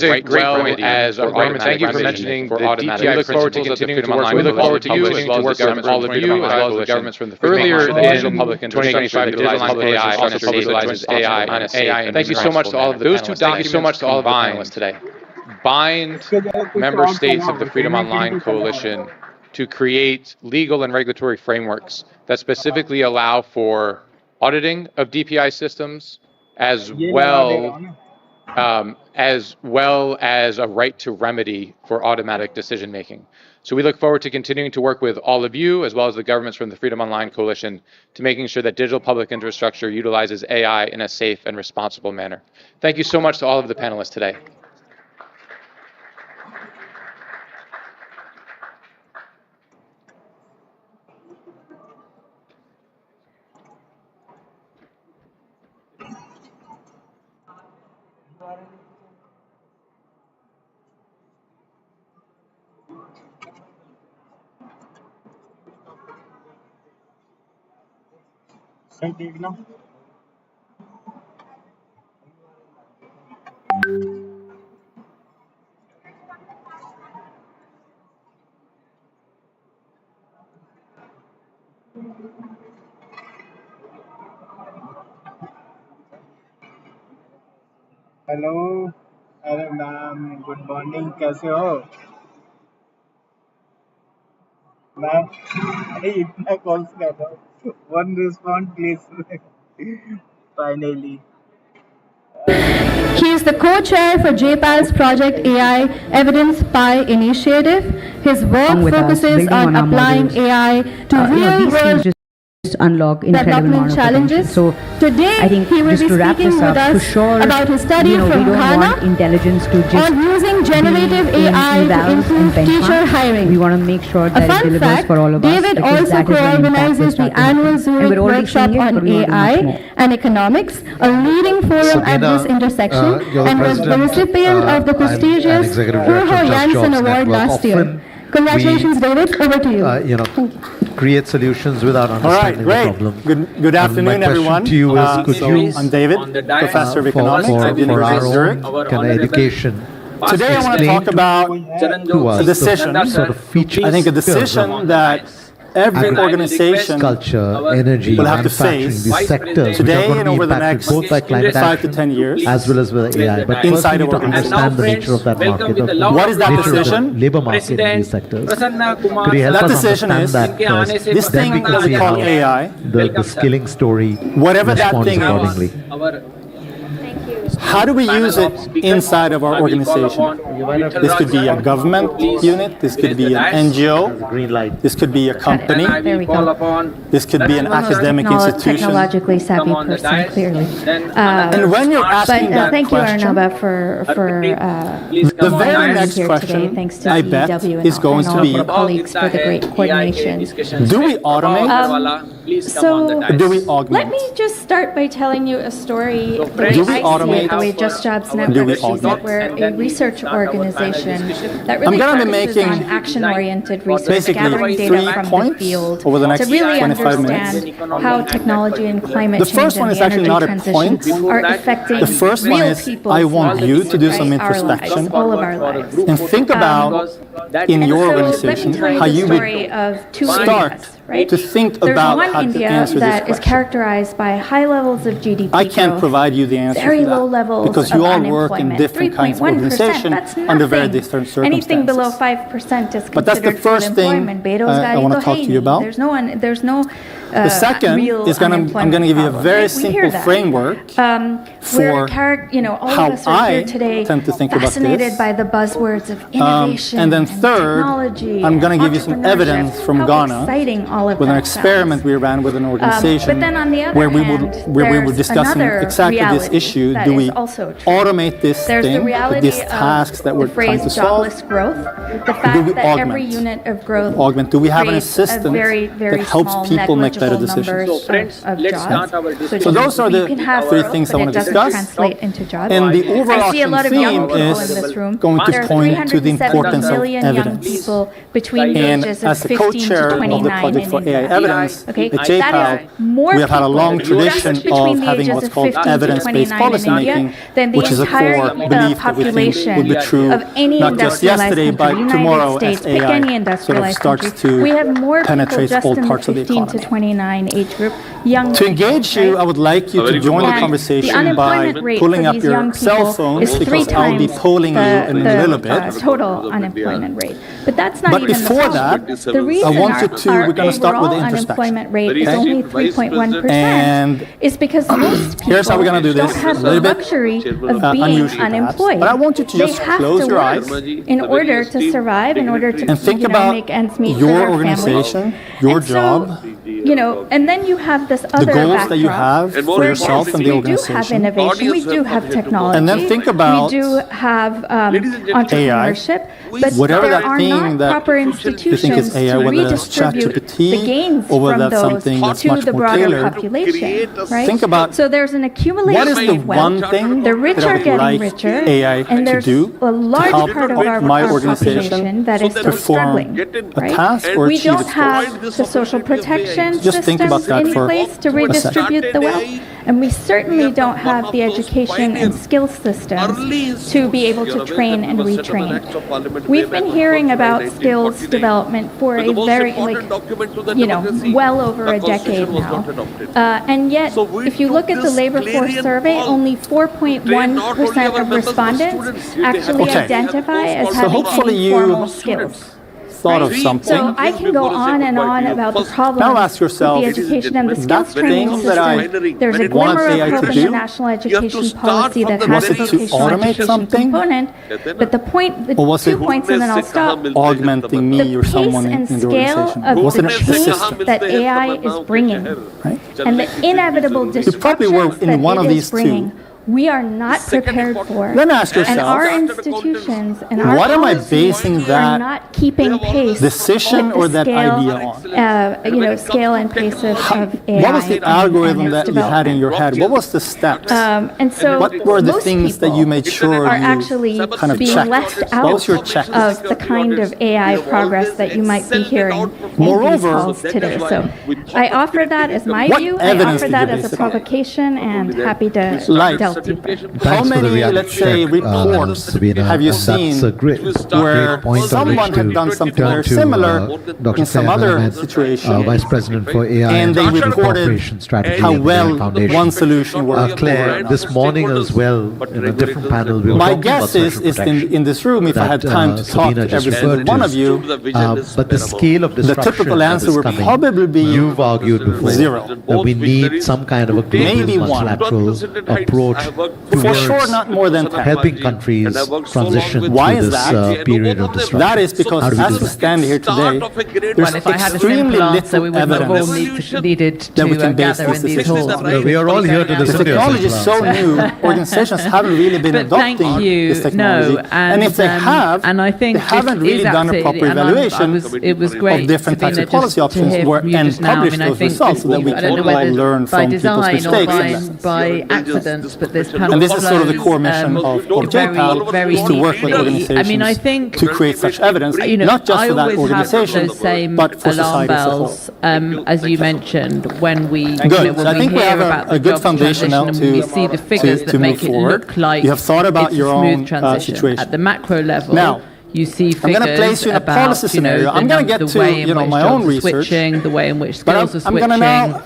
a great argument. Thank you for mentioning the DPI. We look forward to continuing to work. We look forward to you as well as all of you as well as the governments from the earlier in 2025 AI also utilizes AI. Thank you so much to all of the those two. Thank you so much to all of the panelists today. Bind member states of the Freedom Online Coalition to create legal and regulatory frameworks that specifically allow for auditing of DPI systems as well as a right to remedy for automatic decision making. So we look forward to continuing to work with all of you as well as the governments from the Freedom Online Coalition to making sure that digital public infrastructure utilizes AI in a safe and responsible manner. Thank you so much to all of the panelists today. Hello अरे ma'am good morning कैसे हो ma'am अरे इतना calls कर रहा हूँ one respond please finally He is the co-chair for JPAL's Project AI Evidence Pi initiative. His work focuses on applying AI to real-world unlock incredible amount of challenges. So today I think he will just be to wrap speaking this up, with to us sure, about his study we from don't Ghana want intelligence to just on using generative be in AI to evals and improve teacher benchmarks. hiring. We want to make sure A that it fun delivers fact, for all of us. David because also that is when impact will co-organizes the start to happen. annual And Zurich we're already workshop seeing it, on but we want to do much AI more. and economics, a leading forum at this intersection, and was the recipient of the prestigious Urho Janssen Award last year. Congratulations, David. Over to you. Create solutions without understanding the problem. Good afternoon, everyone. To you is, could you, I'm David, professor of economics at the for University our of Zurich. own kind of education, Today I want to talk about a decision. I think a decision that every organization culture, energy, will have to manufacturing, face these sectors today which are and going over to be the impacted next both by climate 5 to action 10 years as well as with AI. But inside first we need of to understand the nature of that market. What is that nature of the decision? labor market in these sectors. Could you help That us decision understand is that first? this Then we thing can that we see call how AI, the skilling story whatever that responds thing accordingly. is, how do we use it inside of our organization? This could be a government unit, this could be an NGO, this could be a company, There we go. this could be an academic institution. Technologically savvy person, clearly. And when you're asking But that thank you, question, Arnaba, for the very being next here question, today. Thanks to I bet, CEW and is going all to of be, our colleagues for the great coordination. do we automate? Do we augment? Let me just start by telling you a story. The way Do we I see automate? it, the way Just Jobs Do we Network sees augment? it, we're a research organization that I'm really gonna be focuses making on action-oriented research, basically gathering 3 data from the points field over the next to really 25 understand minutes. how technology and climate The change first one and is the actually energy not a point. transition are affecting The first one real is people's I want you to do lives, some right? Our introspection lives, all of our lives. and think about in And your so organization let me tell you how the you story would of 2 start Indias, right? to think There's about one how to India answer this that is question. characterized by high levels of GDP I can't growth, provide you the answer very for that low levels because of you all work in unemployment, different kinds of 3.1%, organization that's under very nothing. different circumstances. Anything below 5% is But that's the considered full first thing employment. I want to talk to you about. There's no The second real is I'm going to give you a unemployment very problem, right? We hear simple that. framework for all how of us are I here today tend to think about fascinated this. by the buzzwords of innovation And then third, technology I'm going to give you some entrepreneurship, evidence from how Ghana exciting all of with an that experiment we ran with an organization but then on the other where we hand, were discussing there's exactly another this issue. reality Do that we is also true. automate this There's the thing, reality these tasks that of we're the trying phrase to solve? jobless growth, the Do fact we that every augment? unit of growth Augment. Do we have an creates a assistant very, very that helps small, people make better negligible decisions? numbers of jobs. So those are you can the have 3 growth, things I but want it to doesn't discuss. translate into jobs. And the I see a overarching lot of young theme people in is this room. going to There are point to the 370 importance of million young evidence. people between the And ages of as the 15 co-chair to of the 29 Project for in AI India. Evidence Okay, at that JPAL, is more we have had a long people tradition just between of the having ages what's of called 15 to evidence-based 29 in India policymaking, than the which is a entire core belief that we think population will be true of any not just industrialized yesterday, but country, tomorrow United as States, pick any AI sort of industrialized starts country. We have to more people penetrate just all in the parts of the 15 to economy. 29 age group, young To engage people, you, right? I would like you to join the And conversation the by unemployment rate pulling for up these your young cell people phones is 3 because I'll be times polling you in a little bit. Total unemployment rate. But that's not But even before the that, problem. The reason I want you to, we're going to start with the overall introspection. unemployment rate is Okay? only 3.1% And is because most people here's how we're going to do don't this. have A the little bit luxury of being unusual perhaps. unemployed. But I want you to They just have close to your work eyes in order to survive, in order to and think about make ends meet for your their organization, families. your And so, job, and then you have this other the goals that you backdrop have for where, yourself yes, and the we do have organization. innovation, we do have technology, And then think about we do have entrepreneurship, but whatever there that are thing not that proper you think institutions is AI, to whether that's redistribute ChatGPT the gains or whether from that's those something that's to much the more broader tailored. population, right? Think about so there's an accumulation what is the of wealth. one thing The rich that I are would getting like richer, AI and to there's do a large help part of our my population organization that is still perform struggling. a Right? task or We achieve don't its goals. have the social protection governance just think about systems that in for place to a second. redistribute the wealth, and we certainly don't have the education and skill systems to be able to train and retrain. We've been hearing about skills development for a very, well over a decade now. And yet, if you look at the labor force survey, only 4.1% of respondents actually identify as having any formal skills. Thought of something. So I can go on and on about the problems now ask yourself, with the education and the skills training system. There's a want glimmer AI of hope to in do? the national education policy that Was has it a to vocational automate education something? component. But the point, the Or was 2 it points, and then I'll stop. augmenting me The or pace someone in and the scale organization? of Was it the a change system? that AI is bringing, and the inevitable You probably were disruptions in one that of it these is bringing, two. we are not prepared for. Then ask yourself, and our institutions and our what am I policies basing are that not keeping pace decision with or the that scale, idea on? Scale and pace of AI. What was the algorithm and that its you had in development. your head? What was the steps? And so what were the most things that you made sure are you actually kind of being checked? left What was out your checklist? of the kind of AI progress that you might be hearing Moreover, in these calls today. So I offer that as my What view. I evidence offer did that you as base a it on? provocation and happy to Like, delve deeper. how many, let's say, reports have you seen where someone had done something very similar in some other situation, Vice President for AI and they reported how well one solution worked? Claire, this morning as well, in a different panel, we were My talking about guess is social in this room, if I had time to talk to every single one of you, but the scale of the disruption typical answer that is would coming, probably be you've argued before, zero. that we need some kind of a Maybe global one. multilateral approach For sure, towards not more than 10. helping countries transition Why through is this that? period of disruption. That is because How do we as do we that? stand here today, there's If I had a extremely simple answer, we little would have all evidence needed that we to can base gather these in these decisions halls. on. We are all here to The listen to your technology is so simple new, organizations haven't really been But thank adopting you. this technology. No, And if they have, and I think they haven't this really is done a absolutely- proper and evaluation it was great of different types Sabina, of policy just to options hear where, from you and just now. publish I mean, I those think results so that we I don't can know whether learn by from people's design or mistakes and lessons. by accident, but this panel And this is sort of the core flows, mission of very, JPAL, very is to work with neatly. organizations I mean, I think to create such evidence, not just I for that always organization, have those same but for alarm society as a whole. bells, as you mentioned, when we Good. when So I think we hear have about a the good job foundation now transition and we see the figures to that move make it forward. look like You have thought about it's your a smooth own transition. situation. At the macro level, Now, you see I'm figures gonna place you in a about policy scenario. I'm gonna get the to, way in you know, which my jobs own are research, switching, the way in which but skills are I'm gonna switching. now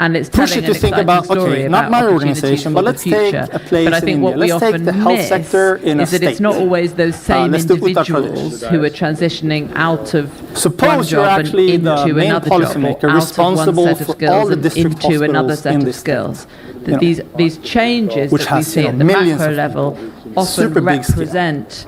And it's push telling you to an think exciting about, story okay, about not my opportunities organization, for but the let's take future. a place But I in think India. what we Let's take often the health miss sector in a is that it's state. not always those same let's do Uttar individuals Pradesh. who are transitioning out of one Suppose you're job and actually the into main another job, or policymaker out of one responsible set of for all skills the and district into another hospitals set in of this skills. You know, These changes which that we has, see you know, at the millions macro of level people. often Super big scale. represent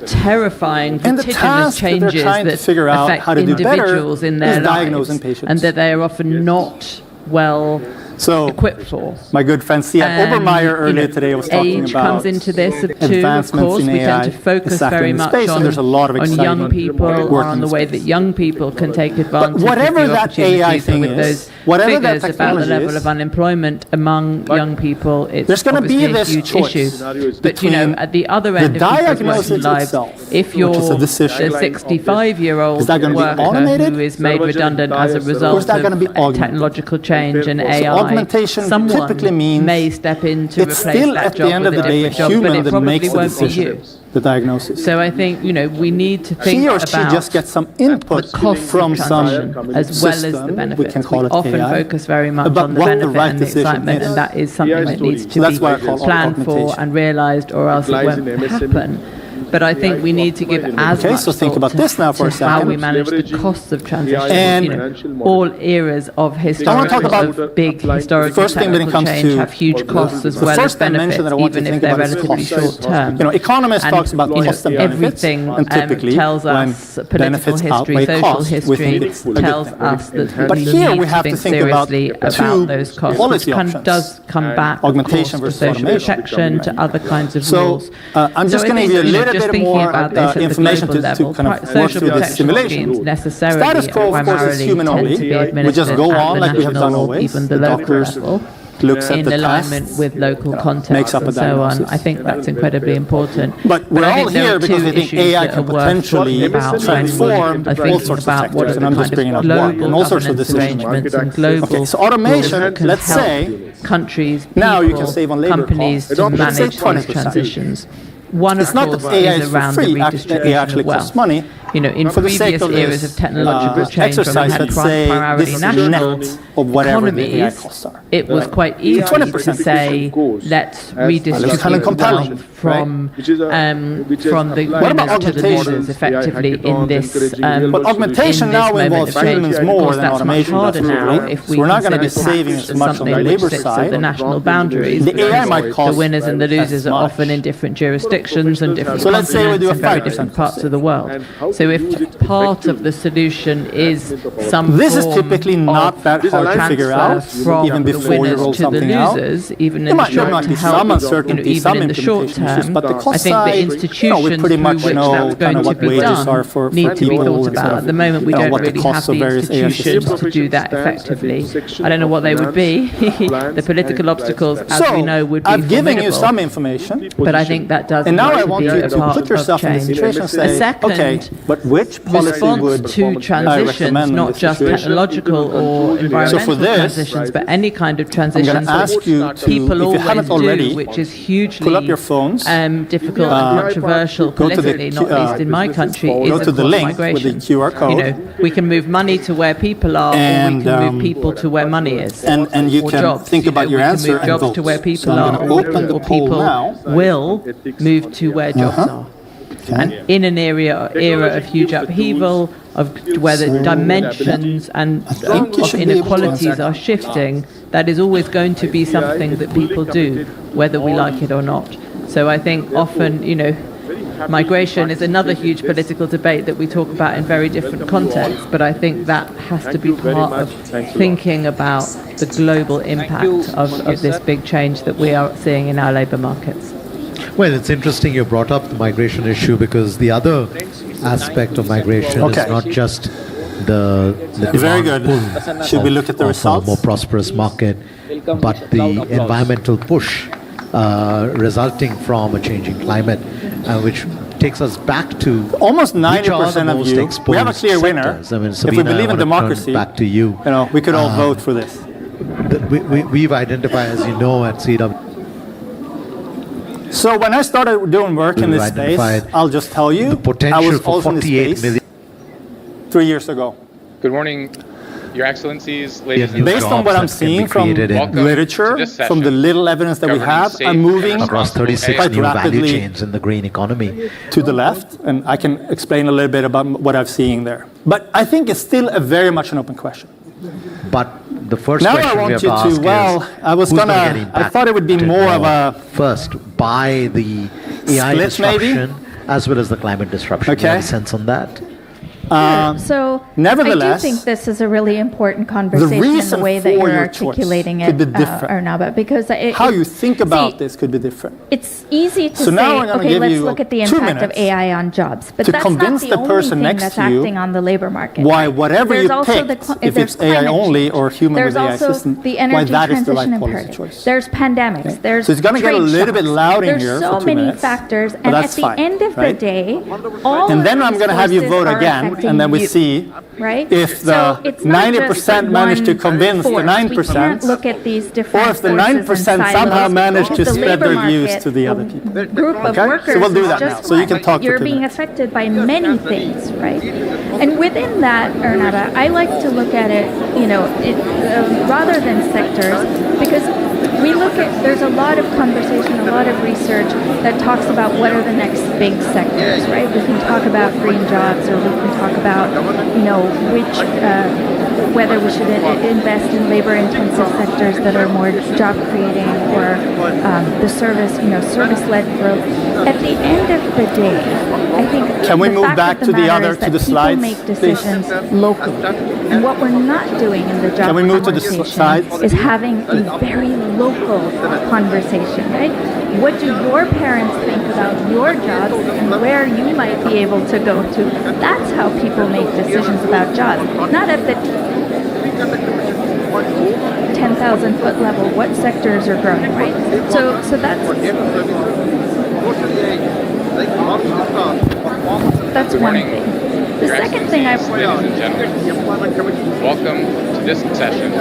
terrifying, And the vertiginous task that they're changes trying to that figure out affect how to do better individuals in their is diagnosing lives, patients. and that they are often not well equipped for. My good friend Siad Obermeyer earlier today was talking age about comes into this too, of advancements course. in We AI tend to focus exactly very in much space, and there's a lot of on exciting young people, work or in on the the way space. that young people can take advantage whatever of the that AI opportunities, thing with is, those whatever that figures about the technology level is, of unemployment among young people, it's there's gonna be obviously a this huge choice issue. But between at the other the end of people's diagnosis working lives, itself, if you're which is a decision. the 65-year-old Is that gonna be worker automated? who is made redundant as a Or is result that gonna be of augmented? technological change and So AI, augmentation someone typically means may step in to it's replace still that at the job end with of the a day a different job, but human it that probably makes the won't be decision, you. the diagnosis. So I think we need to think He or about she just gets some input transition from some as well as system, the benefits. we can call it often AI, focus very much about on the what the benefit right and the decision excitement, is. and that is something that needs to So that's be why I call it planned for augmentation. and realised, or else it won't happen. But I think we need to give as Okay, much so think thought about this now for a to how second. we manage the costs of transition. And all eras of historical, talk about big historical first thing when it technical comes change to have huge costs as the well as first dimension benefits, that I want to even if think they're about is relatively costs. short term. Economists talks about cost and benefits, everything and typically tells when us political benefits history, outweigh social costs, we history think it's a good tells thing. us that But we here need we have to think think about seriously two those costs, policy which options. does come back, Augmentation of course, versus to social automation. protection, to other kinds of So rules. I'm just So I going to think, give you a little just bit thinking more about this at the information global to level, kind of work social through this protection simulation. schemes necessarily Status quo, of course, is primarily human tend only. to be We just administered go at on the like we have done national, always. even the The local doctors level. looks at in the alignment tasks, with local context makes up a and so on. diagnosis. I think that's incredibly important. But we're I all think there here are because two we think issues AI that can are worth potentially talking about transform when all sorts of about what sectors, are and I'm the just kind of bringing up one, global and all sorts of governance decision arrangements and global Okay, so automation, rules that can let's help say, countries, now you people, can save on labor companies costs. to Let's say manage these 20%. transitions. One, It's of not course, that AI is is for around the free, AI redistribution actually of wealth. costs money. You know, in For the sake previous of eras this of technological change, when we exercise, had let's say primarily this is national net of whatever the AI economies, costs are. it was quite easy to 20%. say, let's redistribute kind of compelling, wealth from the What about winners to the augmentation? losers, effectively, in this But augmentation in this now moment involves of change. humans Of more course, than that's much automation harder does, now really. if So we we're not going to be consider saving tax as much on something the which labor sits at side. the national boundaries. The AI might cost the winners and the losers as are much. often in different jurisdictions and different So let's say we do a continents and very 5% different parts of the world. So if part of the solution is some This is form typically not that hard to figure out, from even the before you winners roll to the something out. losers, even There in the might short be some uncertainty, some even in the short implementation issues, term, but the cost I think side, the institutions we pretty much through which know that's going kind of to what be wages done are for need to be people thought and about. sort At the moment, we of, don't what the really have costs of the various AI institutions systems to do that effectively. I don't know what they would be. The political obstacles, as we know, would be I've given you formidable. some information, But I think that does and now need I to want be you a to part put of yourself in the change. situation and A say, second okay, but which policy response would to I transitions, recommend in not this just situation? technological or environmental So for this, transitions, but any kind of I'm transitions going to ask which you to, people if you always haven't already, do, which is hugely pull up your phones, difficult and controversial go to the politically, not least in my country, is go to of the course link with the migration. QR code. You know, we can move money to where people are, or we And, can move people to where money is. and you or can jobs. think about your we answer can move and jobs vote. to where people So I'm are, going to open the or poll people now. will move to where jobs are. And in an era of huge upheaval, of where the dimensions and of inequalities are shifting, that is always going to be something that people do, whether we like it or not. So I think often, you know, migration is another huge political debate that we talk about in very different contexts, but I think that has to be part of thinking about the global impact of this big change that we are seeing in our labour markets. Well, it's interesting you brought up the migration issue, because the other aspect of migration is not just the Very demand good. pull Should we look at the of results? a more prosperous market, but the environmental push resulting from a changing climate, which takes us back to almost 90% of you. We have a clear winner. I mean, If Sabina, we believe I in wanna turn democracy, back to you. You know, we could all vote for this. We've identified, as you know, at CW. So when I started doing work in this space, I'll just tell you, the potential I was for also in this 48 space million 3 years ago. Good morning, Your Excellencies, ladies and Based on what I'm seeing from literature, from the little evidence that we have, I'm moving across 36 quite new value rapidly chains in the green economy to the left, and I can explain a little bit about what I'm seeing there. But I think it's still very much an open question. But the first now question I want we have you to ask is, I was who's gonna, get I impacted thought it would be more of a first by the AI split, disruption as well as the climate disruption. Okay. Do you have a sense on that? So nevertheless, I do think this is a really important conversation in the way that you're articulating it, Arnaba, because how you think about this could be different. It's easy to So now I'm say, gonna okay, give let's you look at the 2 impact of minutes AI on jobs, but to that's convince not the the only person thing next that's to you acting on the labor market. why whatever There's you also picked, if it's AI only or human with AI also system, the why energy that is the transition right policy imperative. choice. There's pandemics. Okay. There's So it's going to get a trade little bit shocks. loud in There's here so for 2 many minutes, factors, but and at that's the fine, end of right? the day, all And then of I'm these going to have you forces vote are again, affecting and then we you, see right? if the So it's not 90% managed to one convince the force. 9%, We can't look at these different or if the forces 9% in somehow silos, managed to because the spread labor their views market, to the other people. Group of Okay? workers So we'll do is that just now. So you can talk for You're 2 being minutes. affected by many things, right? And within that, Arnaba, I like to look at it, you know, rather than sectors, because we look at, there's a lot of conversation, a lot of research that talks about what are the next big sectors, right? We can talk about green jobs, or we can talk about, you know, which, whether we should invest in labor-intensive sectors that are more job-creating, or the service, you know, service-led growth. At the end of the day, I think Can we the move fact back of to the matter other, is to that the people slides, make decisions locally. And what we're not doing in the job Can we move to the conversation slides? is having a very local conversation, right? What do your parents think about your jobs and where you might be able to go to? That's how people make decisions about jobs, not at the 10,000 foot level, what sectors are growing, right? So that's one thing. The second thing I ladies and gentlemen, welcome to this session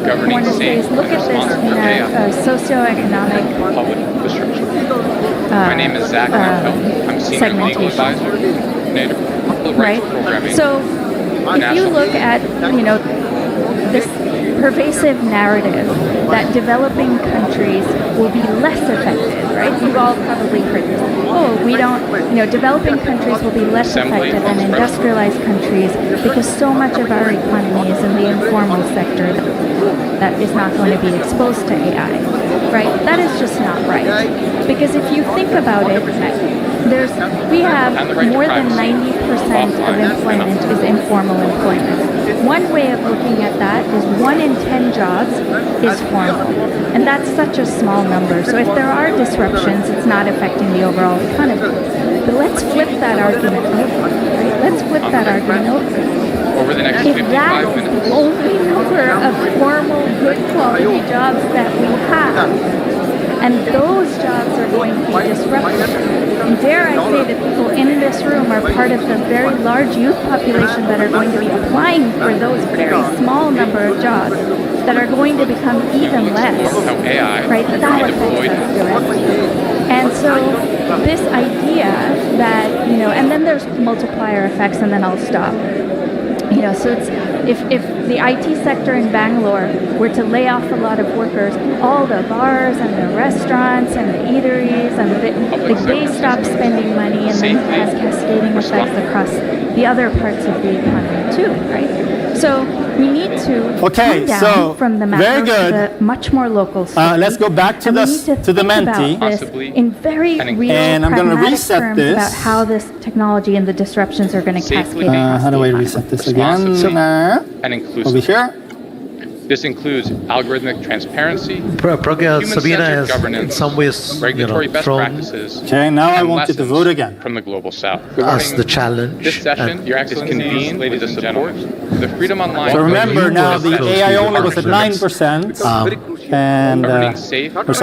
governing want to say is look at this in a socioeconomic public infrastructure. My name is Zach Martel. I'm senior legal advisor, native rights programming. So if you look at this pervasive narrative that developing countries will be less affected, right? You've all probably heard this. Oh, we don't, developing countries will be less affected than industrialized countries because so much of our economy is in the informal sector that is not going to be exposed to AI, right? That is just not right. Because if you think about it, we have more than 90% of employment is informal employment. One way of looking at that is 1 in 10 jobs is formal. And that's such a small number. So if there are disruptions, it's not affecting the overall economy. But let's flip that argument over, right? Let's flip that argument over. Over the next 55 minutes. If the only number of formal, good quality jobs that we have, and those jobs are going to be disrupted. And dare I say that people in this room are part of the very large youth population that are going to be applying for those very small number of jobs that are going to become even less. Right? That affects us directly. And so this idea that, and then there's multiplier effects, and then I'll stop. So it's if the IT sector in Bangalore were to lay off a lot of workers, all the bars and the restaurants and the eateries and they stop spending money, and then it has cascading effects across the other parts of the economy too, right? So we need to come down from the macro to the much more local scale. Let's go back to the Menti. In very real, and I'm going to reset terms this. About how this technology and the disruptions are going to cascade. How do I reset this again? And inclusive. Over here. This includes algorithmic transparency, Sabina human-centered has governance, in some ways, regulatory best practices. Okay, now I and want you to vote again. From the global south. Us the challenge. This session, Your Excellency, is convened, ladies and gentlemen. The Freedom Online. So remember now, the AI only was at 9%, and or something.